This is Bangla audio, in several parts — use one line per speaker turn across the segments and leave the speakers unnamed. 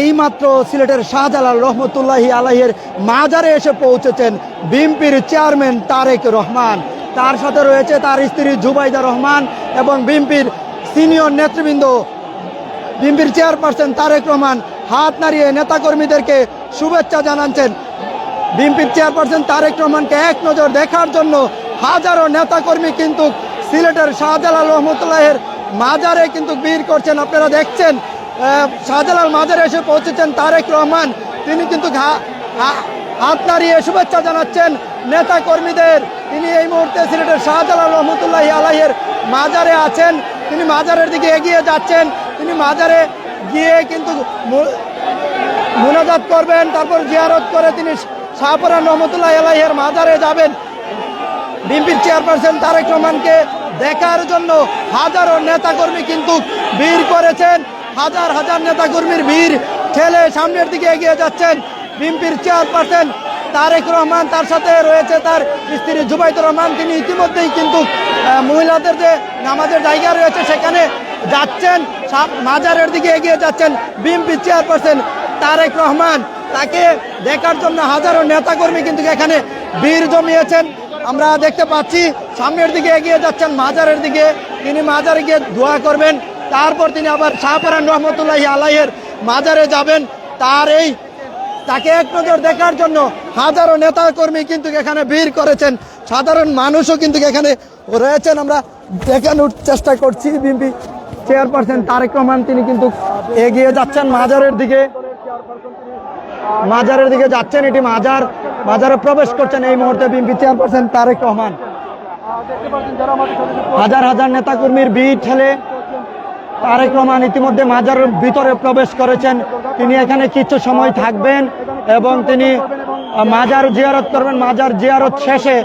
এইমাত্র সিলেটের শাহজালাল রহমতুল্লাহি আলাইহির মাজারে এসে পৌঁছেছেন বিএনপির চেয়ারম্যান তারেক রহমান। তার সাথে রয়েছে তার স্ত্রী জুবাইদা রহমান এবং বিএনপির সিনিয়র নেতৃবৃন্দ। বিএনপির চেয়ারপারসন তারেক রহমান হাত নাড়িয়ে নেতাকর্মীদেরকে শুভেচ্ছা জানাচ্ছেন। বিএনপির চেয়ারপারসন তারেক রহমানকে এক নজর দেখার জন্য হাজারো নেতাকর্মী কিন্তু সিলেটের শাহজালাল রহমতুল্লাহের মাজারে কিন্তু ভিড় করছেন। আপনারা দেখছেন শাহজালাল মাজারে এসে পৌঁছেছেন তারেক রহমান। তিনি কিন্তু হাত নাড়িয়ে শুভেচ্ছা জানাচ্ছেন নেতা কর্মীদের। তিনি এই মুহূর্তে সিলেটের শাহজালাল রহমতুল্লাহি আলাইহির মাজারে আছেন। তিনি মাজারের দিকে এগিয়ে যাচ্ছেন। তিনি মাজারে গিয়ে কিন্তু মুনাজাত করবেন, তারপর জিয়ারত করে তিনি শাহপরান রহমতুল্লাহি আলাইহির মাজারে যাবেন। বিএনপির চেয়ারপারসন তারেক রহমানকে দেখার জন্য হাজারো নেতাকর্মী কিন্তু ভিড় করেছেন। হাজার হাজার নেতাকর্মীর ভিড় ঠেলে সামনের দিকে এগিয়ে যাচ্ছেন বিএনপির চেয়ারপারসন তারেক রহমান। তার সাথে রয়েছে তার স্ত্রী জুবাইদা রহমান। তিনি ইতিমধ্যেই কিন্তু মহিলাদের যে নামাজের জায়গা রয়েছে সেখানে যাচ্ছেন, মাজারের দিকে এগিয়ে যাচ্ছেন বিএনপির চেয়ারপারসন তারেক রহমান। তাকে দেখার জন্য হাজারো নেতাকর্মী কিন্তু এখানে ভিড় জমিয়েছেন। আমরা দেখতে পাচ্ছি সামনের দিকে এগিয়ে যাচ্ছেন মাজারের দিকে। তিনি মাজারে গিয়ে দোয়া করবেন, তারপর তিনি আবার শাহপরান রহমতুল্লাহি আলাইহির মাজারে যাবেন। তাকে এক নজর দেখার জন্য হাজারো নেতাকর্মী কিন্তু এখানে ভিড় করেছেন। সাধারণ মানুষও কিন্তু এখানে রয়েছেন। আমরা দেখানোর চেষ্টা করছি বিএনপি চেয়ারপারসন তারেক রহমান তিনি কিন্তু এগিয়ে যাচ্ছেন মাজারের দিকে যাচ্ছেন। এটি মাজারে প্রবেশ করছেন এই মুহূর্তে বিএনপি চেয়ারপারসন তারেক রহমান। হাজার হাজার নেতাকর্মীর ভিড় ঠেলে তারেক রহমান ইতিমধ্যে মাজারের ভিতরে প্রবেশ করেছেন। তিনি এখানে কিছু সময় থাকবেন এবং তিনি মাজার জিয়ারত করবেন। মাজার জিয়ারত শেষে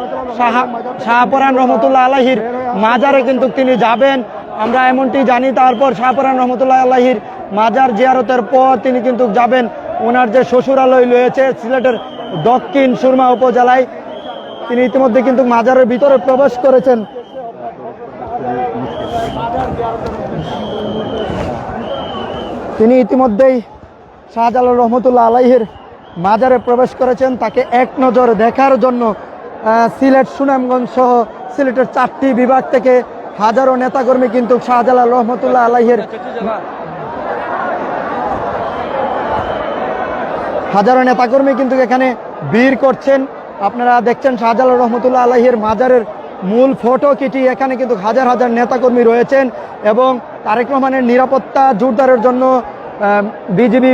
শাহপরান রহমতুল্লাহ আলাইহির মাজারে কিন্তু তিনি যাবেন, আমরা এমনটি জানি। তারপর শাহপরান রহমতুল্লাহ আলাইহির মাজার জিয়ারতের পর তিনি কিন্তু যাবেন ওনার যে শ্বশুরালয় রয়েছে সিলেটের দক্ষিণ সুরমা উপজেলায়। তিনি ইতিমধ্যে কিন্তু মাজারের ভিতরে প্রবেশ করেছেন। তিনি ইতিমধ্যেই শাহজালাল রহমতুল্লাহ আলাইহির মাজারে প্রবেশ করেছেন। তাকে এক নজর দেখার জন্য সিলেট, সুনামগঞ্জ সহ সিলেটের 4টি বিভাগ থেকে হাজারো নেতাকর্মী কিন্তু শাহজালাল রহমতুল্লাহ আলাইহির হাজারো নেতাকর্মী কিন্তু এখানে ভিড় করছেন। আপনারা দেখছেন শাহজালাল রহমতুল্লাহ আলাইহির মাজারের মূল ফটকিটি। এখানে কিন্তু হাজার হাজার নেতাকর্মী রয়েছেন এবং তারেক রহমানের নিরাপত্তা জোরদারের জন্য বিজিবি